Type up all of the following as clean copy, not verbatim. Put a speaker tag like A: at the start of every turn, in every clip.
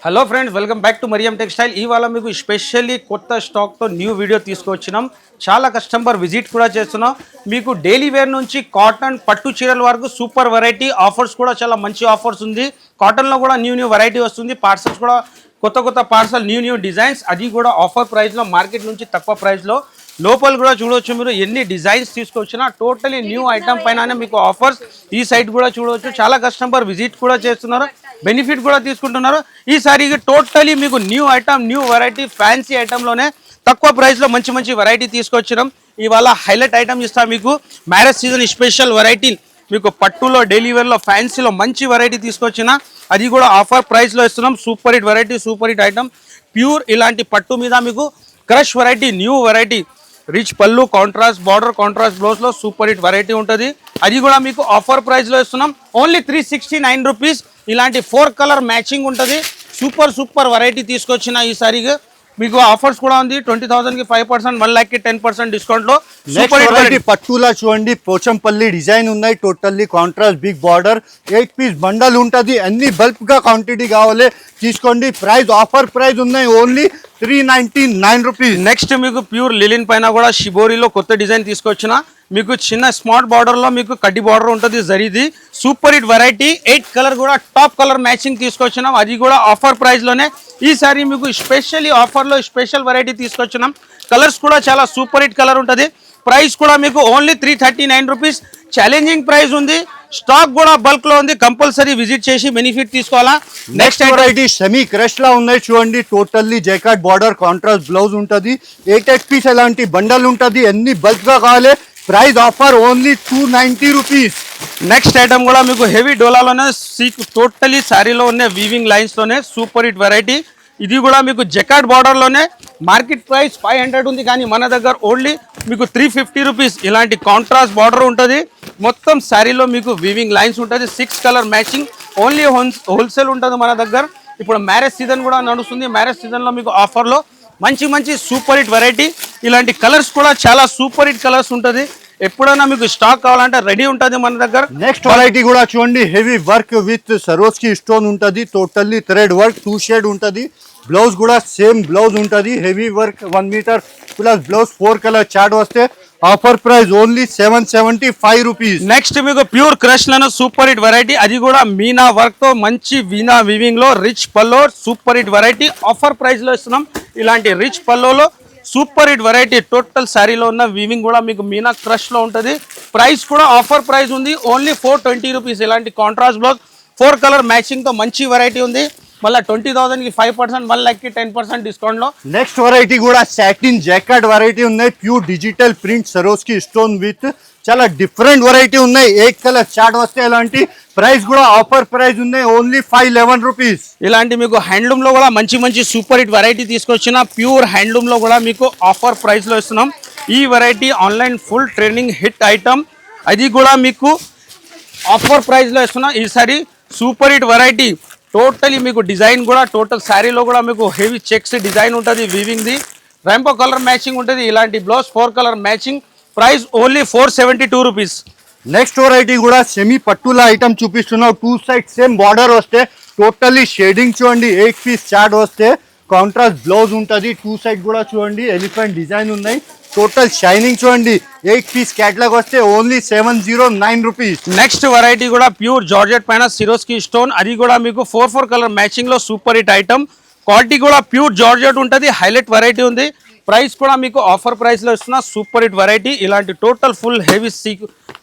A: Hello friends, welcome back to Mariyam textile. ఇవాళ మీకు specially కొత్త స్టాక్తో న్యూ వీడియో తీసుకొచ్చినాం. చాలా కస్టమర్ విజిట్ కూడా చేస్తున్నాం. మీకు డైలీ వేర్ నుంచి కాటన్ పట్టు చీరల వరకు సూపర్ వెరైటీ ఆఫర్స్ కూడా చాలా మంచి ఆఫర్స్ ఉంది. కాటన్లో కూడా న్యూ వెరైటీ వస్తుంది. పార్సల్స్ కూడా కొత్త పార్సల్ న్యూ డిజైన్స్, అది కూడా ఆఫర్ ప్రైస్లో, మార్కెట్ నుంచి తక్కువ ప్రైస్లో. లోపల కూడా చూడవచ్చు, మీరు ఎన్ని డిజైన్స్ తీసుకొచ్చినా టోటలీ న్యూ ఐటమ్ పైన మీకు ఆఫర్స్. ఈ సైట్ కూడా చూడవచ్చు, చాలా కస్టమర్ విజిట్ కూడా చేస్తున్నారు, బెనిఫిట్ కూడా తీసుకుంటున్నారు. ఈసారి టోటలీ మీకు new item, new variety, fancy ఐటమ్లోనే తక్కువ ప్రైస్లో మంచి వెరైటీ తీసుకొచ్చినాం. ఇవాళ హైలైట్ ఐటమ్ ఇస్తాం మీకు. మ్యారేజ్ సీజన్ స్పెషల్ వెరైటీ మీకు పట్టులో, డైలీ వేర్లో, ఫ్యాన్సీలో మంచి వెరైటీ తీసుకొచ్చిన, అది కూడా ఆఫర్ ప్రైస్లో ఇస్తున్నాం. Super hit variety, super hit item. Pure ఇలాంటి పట్టు మీద మీకు crush variety, new variety, rich పళ్ళు, కాంట్రాస్ట్ బార్డర్, కాంట్రాస్ట్ బ్లౌజ్లో సూపర్ హిట్ వెరైటీ ఉంటుంది. అది కూడా మీకు ఆఫర్ ప్రైస్లో ఇస్తున్నాం. Only 369 rupees. ఇలాంటి 4 కలర్ మ్యాచింగ్ ఉంటుంది. సూపర్ వెరైటీ తీసుకొచ్చిన ఈసారిగా మీకు ఆఫర్స్ కూడా ఉంది. 20,000కి 5%, 1 lakh కి 10% డిస్కౌంట్లో
B: సూపర్ వెరైటీ పట్టులా చూడండి. పోచంపల్లి డిజైన్ ఉన్నాయి. Totally contrast, big border, 8 piece bundle ఉంటుంది. అన్ని బల్క్ గా క్వాంటిటీ కావాలి తీసుకోండి. ప్రైస్ ఆఫర్ ప్రైస్ ఉన్నాయి, ఓన్లీ 399 రూపీస్.
A: నెక్స్ట్ మీకు ప్యూర్ లిలిన్ పైన కూడా షిబోరిలో కొత్త డిజైన్ తీసుకొచ్చిన, మీకు చిన్న స్మార్ట్ బార్డర్లో మీకు కడ్డీ బార్డర్ ఉంటుంది జరీది. Super hit variety. 8 కలర్ కూడా టాప్ కలర్ మ్యాచింగ్ తీసుకొచ్చినాం, అది కూడా ఆఫర్ ప్రైస్లోనే. ఈసారి మీకు స్పెషల్లీ ఆఫర్లో స్పెషల్ వెరైటీ తీసుకొచ్చినాం. కలర్స్ కూడా చాలా సూపర్ హిట్ కలర్ ఉంటుంది. ప్రైస్ కూడా మీకు ఓన్లీ 339 రూపీస్. ఛాలెంజింగ్ ప్రైస్ ఉంది. స్టాక్ కూడా బల్క్ లో ఉంది, కంపల్సరీ విజిట్ చేసి బెనిఫిట్ తీసుకోవాలా.
B: నెక్స్ట్ వెరైటీ సెమీ క్రష్ లా ఉన్నాయి చూడండి. టోటల్లీ జైకాట్ బార్డర్, కాంట్రాస్ట్ బ్లౌజ్ ఉంటుంది. 8 పీస్ ఎలాంటి బండల్ ఉంటుంది. అన్ని బల్క్ గా కావాలి. Price offer only 290 rupees.
A: Next item కూడా మీకు హెవీ డోలాలోనే, టోటలీ శారీలో ఉన్న వీవింగ్ లైన్స్ లోనే సూపర్ హిట్ వెరైటీ. ఇది కూడా మీకు జకాట్ బార్డర్లోనే. మార్కెట్ ప్రైస్ 500 ఉంది, కానీ మన దగ్గర ఓన్లీ మీకు 350 రూపీస్. ఇలాంటి కాంట్రాస్ట్ బార్డర్ ఉంటుంది. మొత్తం శారీలో మీకు వీవింగ్ లైన్స్ ఉంటుంది. 6 కలర్ మ్యాచింగ్. ఓన్లీ హోల్సేల్ ఉంటుంది మన దగ్గర. ఇప్పుడు మ్యారేజ్ సీజన్ కూడా నడుస్తుంది. మ్యారేజ్ సీజన్లో మీకు ఆఫర్లో మంచి సూపర్ హిట్ వెరైటీ. ఇలాంటి కలర్స్ కూడా చాలా సూపర్ హిట్ కలర్స్ ఉంటుంది. ఎప్పుడైనా మీకు స్టాక్ కావాలంటే రెడీ ఉంటుంది మన దగ్గర.
B: నెక్స్ట్ వెరైటీ కూడా చూడండి. Heavy work with Swarovski stone ఉంటుంది. టోటల్లీ థ్రెడ్ వర్క్, 2 షేడ్ ఉంటుంది. బ్లౌజ్ కూడా సేమ్ బ్లౌజ్ ఉంటుంది. Heavy work, 1 metre plus blouse, 4 colour chart వస్తే offer price only 775 rupees.
A: Next మీకు ప్యూర్ క్రష్ లను సూపర్ హిట్ వెరైటీ, అది కూడా మీనా వర్క్ తో మంచి వీనా వీవింగ్ లో rich pallu super hit variety. Offer price లో ఇస్తున్నాం. ఇలాంటి రిచ్ పల్లోలో సూపర్ హిట్ వెరైటీ. టోటల్ శారీలో ఉన్న వీవింగ్ కూడా మీకు మీనా క్రష్ లో ఉంటుంది. ప్రైస్ కూడా ఆఫర్ ప్రైస్ ఉంది, ఓన్లీ 420 రూపీస్. ఇలాంటి కాంట్రాస్ట్ బ్లౌజ్, 4 కలర్ మ్యాచింగ్ తో మంచి వెరైటీ ఉంది. మళ్ళీ 20,000కి 5%, 1 lakh కి 10% డిస్కౌంట్ లో.
B: నెక్స్ట్ వెరైటీ కూడా సాటిన్ జాకెట్ వెరైటీ ఉన్నాయి. Pure digital print సరోస్కి stone with చాలా డిఫరెంట్ వెరైటీ ఉన్నాయి. 8 కలర్ చార్ట్ వస్తే ఇలాంటి ప్రైస్ కూడా ఆఫర్ ప్రైస్ ఉన్నాయి, ఓన్లీ 511 రూపీస్.
A: ఇలాంటి మీకు హ్యాండ్లూమ్ లో కూడా మంచి సూపర్ హిట్ వెరైటీ తీసుకొచ్చిన. ప్యూర్ హ్యాండ్లూమ్ లో కూడా మీకు ఆఫర్ ప్రైస్ లో ఇస్తున్నాం. ఈ variety online full trending hit item, అది కూడా మీకు ఆఫర్ ప్రైస్ లో ఇస్తున్నాం. ఈసారి సూపర్ హిట్ వెరైటీ. టోటలీ మీకు డిజైన్ కూడా టోటల్ శారీలో కూడా మీకు హెవీ చెక్స్ డిజైన్ ఉంటుంది. Weaving the rainbow colour matching ఉంటుంది. ఇలాంటి blouse 4 colour matching. Price only 472 rupees.
B: Next variety కూడా సెమీ పట్టులా ఐటమ్ చూపిస్తున్నాం. 2 సైడ్ సేమ్ బార్డర్ వస్తే టోటల్లీ షేడింగ్ చూడండి. 8 పీస్ చార్ట్ వస్తే కాంట్రాస్ట్ బ్లౌజ్ ఉంటుంది. 2 సైడ్ కూడా చూడండి ఎలిఫెంట్ డిజైన్ ఉన్నాయి. టోటల్ షైనింగ్ చూడండి. 8 పీస్ క్యాట్లాగ్ వస్తే ఓన్లీ 709 రూపీస్.
A: నెక్స్ట్ వెరైటీ కూడా ప్యూర్ జార్జెట్ పైన సిరోస్కి స్టోన్, అది కూడా మీకు 4 కలర్ మ్యాచింగ్ లో సూపర్ హిట్ ఐటమ్. క్వాలిటీ కూడా ప్యూర్ జార్జెట్ ఉంటుంది. హైలైట్ వెరైటీ ఉంది. ప్రైస్ కూడా మీకు ఆఫర్ ప్రైస్ లో ఇస్తున్నా. Super hit variety. ఇలాంటి total full heavy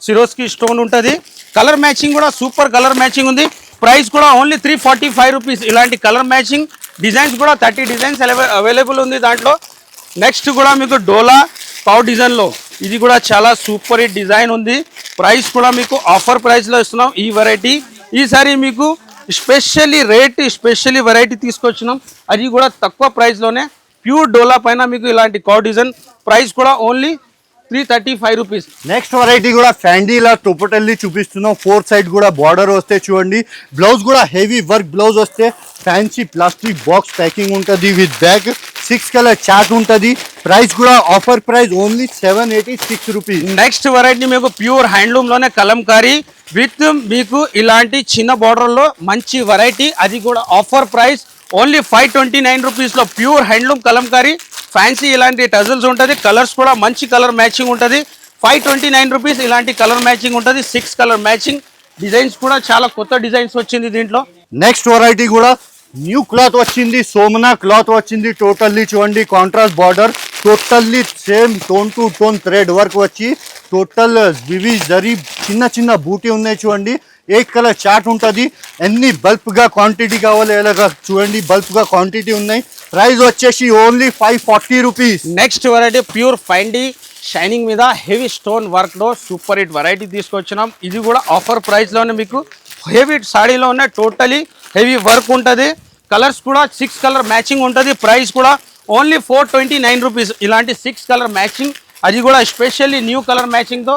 A: Swarovski stone ఉంటుంది. కలర్ మ్యాచింగ్ కూడా సూపర్ కలర్ మ్యాచింగ్ ఉంది. ప్రైస్ కూడా ఓన్లీ 345 రూపీస్. ఇలాంటి కలర్ మ్యాచింగ్ డిజైన్స్ కూడా 30 డిజైన్స్ అవైలబుల్ ఉంది దాంట్లో. నెక్స్ట్ కూడా మీకు డోలా పావ్ డిజైన్ లో, ఇది కూడా చాలా సూపర్ హిట్ డిజైన్ ఉంది. ప్రైస్ కూడా మీకు ఆఫర్ ప్రైస్ లో ఇస్తున్నాం ఈ వెరైటీ. ఈసారి మీకు స్పెషల్లీ వెరైటీ తీసుకొచ్చినాం, అది కూడా తక్కువ ప్రైస్ లోనే. ప్యూర్ డోలా పైన మీకు ఇలాంటి కౌ డిజైన్. ప్రైస్ కూడా ఓన్లీ 335 రూపీస్.
B: నెక్స్ట్ వెరైటీ కూడా ఫ్యాండీలా టోపటల్లి చూపిస్తున్నాం. 4 సైడ్ కూడా బార్డర్ వస్తే చూడండి. బ్లౌజ్ కూడా హెవీ వర్క్ బ్లౌజ్ వస్తే ఫ్యాన్సీ ప్లాస్టిక్ బాక్స్ ప్యాకింగ్ ఉంటుంది విత్ బ్యాగ్. 6 కలర్ చార్ట్ ఉంటుంది. ప్రైస్ కూడా offer price only 786 rupees.
A: Next variety మీకు ప్యూర్ హ్యాండ్లూమ్ లోనే కలంకారీ విత్ మీకు ఇలాంటి చిన్న బార్డర్ లో మంచి వెరైటీ, అది కూడా ఆఫర్ ప్రైస్ ఓన్లీ 529 రూపీస్లో ప్యూర్ హ్యాండ్లూమ్ కలంకారీ ఫ్యాన్సీ ఇలాంటి టజల్స్ ఉంటుంది. కలర్స్ కూడా మంచి కలర్ మ్యాచింగ్ ఉంటుంది. 529 రూపీస్ ఇలాంటి కలర్ మ్యాచింగ్ ఉంటుంది. 6 కలర్ మ్యాచింగ్ డిజైన్స్ కూడా చాలా కొత్త డిజైన్స్ వచ్చింది దీంట్లో.
B: నెక్స్ట్ వెరైటీ కూడా న్యూ క్లాత్ వచ్చింది, సోమనా క్లాత్ వచ్చింది. టోటల్లీ చూడండి contrast border, totally same tone to tone thread work వచ్చి టోటల్ వివి జరీ చిన్న చిన్న బూటీ ఉన్నాయి చూడండి. ఏక్ కలర్ చార్ట్ ఉంటుంది. ఎన్ని బల్క్గా క్వాంటిటీ కావాలి ఎలాగా చూడండి, బల్క్గా క్వాంటిటీ ఉన్నాయి. ప్రైస్ వచ్చేసి only 540 rupees.
A: Next variety pure ఫైండీ షైనింగ్ మీద హెవీ స్టోన్ వర్క్లో సూపర్ హిట్ వెరైటీ తీసుకొచ్చినాం. ఇది కూడా ఆఫర్ ప్రైస్లోనే మీకు హెవీ సాడీలో ఉన్న టోటలీ హెవీ వర్క్ ఉంటుంది. కలర్స్ కూడా 6 కలర్ మ్యాచింగ్ ఉంటుంది. ప్రైస్ కూడా ఓన్లీ 429 రూపీస్. ఇలాంటి 6 కలర్ మ్యాచింగ్, అది కూడా స్పెషల్లీ న్యూ కలర్ మ్యాచింగ్తో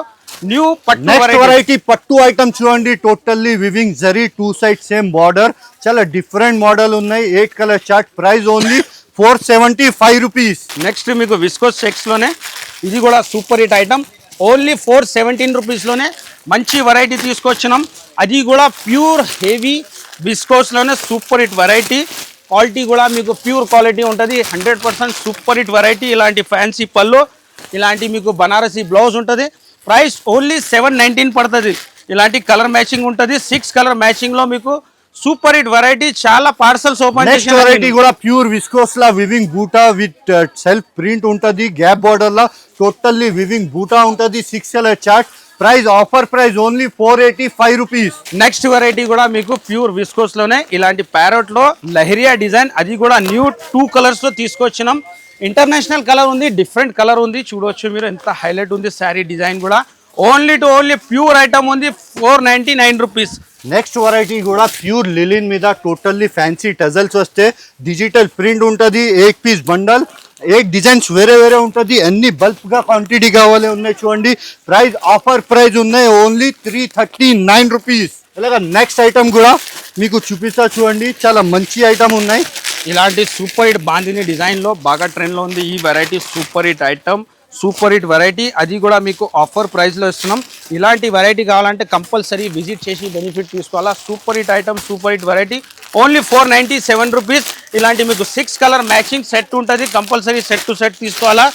A: న్యూ పట్టు
B: వెరైటీ పట్టు ఐటమ్ చూడండి. టోటల్లీ వివింగ్ జరీ, 2 సైడ్ సేమ్ బార్డర్, చాలా డిఫరెంట్ మోడల్ ఉన్నాయి. 8 colour chart. Price only 475 rupees.
A: Next మీకు విస్కోస్ చెక్స్లోనే ఇది కూడా సూపర్ హిట్ ఐటమ్. ఓన్లీ 417 రూపీస్లోనే మంచి వెరైటీ తీసుకొచ్చినాం. అది కూడా ప్యూర్ హెవీ విస్కోస్లోనే సూపర్ హిట్ వెరైటీ. క్వాలిటీ కూడా మీకు ప్యూర్ క్వాలిటీ ఉంటుంది. 100% సూపర్ హిట్ వెరైటీ. ఇలాంటి ఫ్యాన్సీ పళ్ళు, ఇలాంటి మీకు బనారసీ బ్లౌజ్ ఉంటుంది. ప్రైస్ ఓన్లీ 719 పడుతుంది. ఇలాంటి కలర్ మ్యాచింగ్ ఉంటుంది. 6 కలర్ మ్యాచింగ్లో మీకు సూపర్ హిట్ వెరైటీ. చాలా పార్సల్స్ ఓపెన్
B: నెక్స్ట్ వెరైటీ కూడా ప్యూర్ విస్కోస్ లా వివింగ్ బూటా విత్ సెల్ఫ్ ప్రింట్ ఉంటుంది. గ్యాప్ బార్డర్ లా టోటల్లీ వివింగ్ బూటా ఉంటుంది. 6 colour chart. Price offer price only 485 rupees.
A: Next variety కూడా మీకు ప్యూర్ విస్కోస్ లోనే ఇలాంటి ప్యారెట్ లో లహరియా డిజైన్, అది కూడా న్యూ 2 కలర్స్ లో తీసుకొచ్చినాం. ఇంటర్నేషనల్ కలర్ ఉంది, డిఫరెంట్ కలర్ ఉంది. చూడవచ్చు మీరు ఎంత హైలైట్ ఉంది శారీ డిజైన్ కూడా. ఓన్లీ ప్యూర్ ఐటమ్ ఉంది. 499 రూపీస్.
B: నెక్స్ట్ వెరైటీ కూడా ప్యూర్ లిలిన్ మీద టోటల్లీ ఫ్యాన్సీ టజల్స్ వస్తే డిజిటల్ ప్రింట్ ఉంటుంది. 1 పీస్ బండల్, 1 డిజైన్స్ వేరే వేరే ఉంటుంది. అన్ని బల్క్గా క్వాంటిటీ కావాలి ఉన్నాయి చూడండి. ప్రైస్ ఆఫర్ ప్రైస్ ఉన్నాయి ఓన్లీ 339 రూపీస్. ఇలాగా నెక్స్ట్ ఐటమ్ కూడా మీకు చూపిస్తా చూడండి. చాలా మంచి ఐటమ్ ఉన్నాయి.
A: ఇలాంటి సూపర్ హిట్ బాందిని డిజైన్లో బాగా ట్రెండ్లో ఉంది ఈ variety. Super hit item, super hit variety. అది కూడా మీకు ఆఫర్ ప్రైస్లో ఇస్తున్నాం. ఇలాంటి వెరైటీ కావాలంటే కంపల్సరీ విజిట్ చేసి బెనిఫిట్ తీసుకోవాలా. Super hit item, super hit variety. Only 497 rupees. ఇలాంటి మీకు 6 కలర్ మ్యాచింగ్ సెట్ ఉంటుంది. కంపల్సరీ సెట్ టు సెట్ తీసుకోవాలా.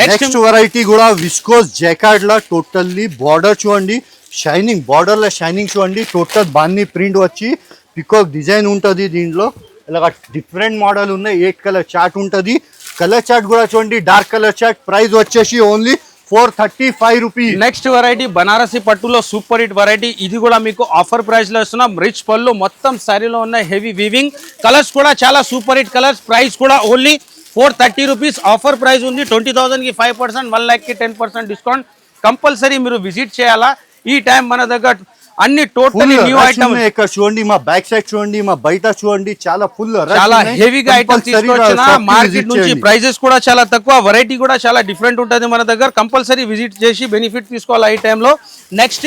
B: నెక్స్ట్ వెరైటీ కూడా విస్కోస్ జాకెట్ లా టోటల్లీ బార్డర్ చూడండి, షైనింగ్ బార్డర్ లా షైనింగ్ చూడండి. టోటల్ బాన్ని ప్రింట్ వచ్చి పికాక్ డిజైన్ ఉంటుంది. దీంట్లో ఇలాగ డిఫరెంట్ మోడల్ ఉన్నాయి. 8 కలర్ చార్ట్ ఉంటుంది. కలర్ చార్ట్ కూడా చూడండి, డార్క్ కలర్ చార్ట్. ప్రైస్ వచ్చేసి only 435 rupees.
A: Next variety Banarasi పట్టులో సూపర్ హిట్ వెరైటీ. ఇది కూడా మీకు ఆఫర్ ప్రైస్ లో ఇస్తున్నాం. రిచ్ పళ్ళు, మొత్తం సారీలో ఉన్న హెవీ వీవింగ్. కలర్స్ కూడా చాలా సూపర్ హిట్ కలర్స్. ప్రైస్ కూడా ఓన్లీ 430 రూపీస్. ఆఫర్ ప్రైస్ ఉంది. 20,000కి 5%, 1 lakh కి 10% డిస్కౌంట్. కంపల్సరీ మీరు విజిట్ చేయాలా. ఈ టైం మన దగ్గర అన్ని టోటల్లీ న్యూ ఐటమ్.
B: ఇక్కడ చూడండి, మా బ్యాక్ సైడ్ చూడండి, మా బయట చూడండి, చాలా ఫుల్
A: చాలా హెవీగా ఐటమ్ తీసుకొచ్చిన. మార్కెట్ నుంచి ప్రైజెస్ కూడా చాలా తక్కువ. వెరైటీ కూడా చాలా డిఫరెంట్ ఉంటుంది మన దగ్గర. కంపల్సరీ విజిట్ చేసి బెనిఫిట్ తీసుకోవాలి ఈ టైంలో. నెక్స్ట్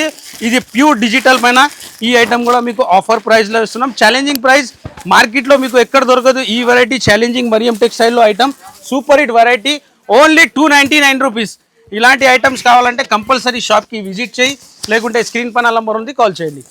A: ఇది ప్యూర్ డిజిటల్ పైన ఈ ఐటమ్ కూడా మీకు ఆఫర్ ప్రైస్ లో ఇస్తున్నాం. ఛాలెంజింగ్ ప్రైస్, మార్కెట్ లో మీకు ఎక్కడ దొరకదు ఈ వెరైటీ. ఛాలెంజింగ్ మరియం టెక్స్టైల్ లో item, super hit variety. Only 299 rupees. ఇలాంటి ఐటమ్స్ కావాలంటే కంపల్సరీ షాప్కి విజిట్ చేయి, లేకుంటే స్క్రీన్ పైన నంబర్ ఉంది, కాల్ చేయండి.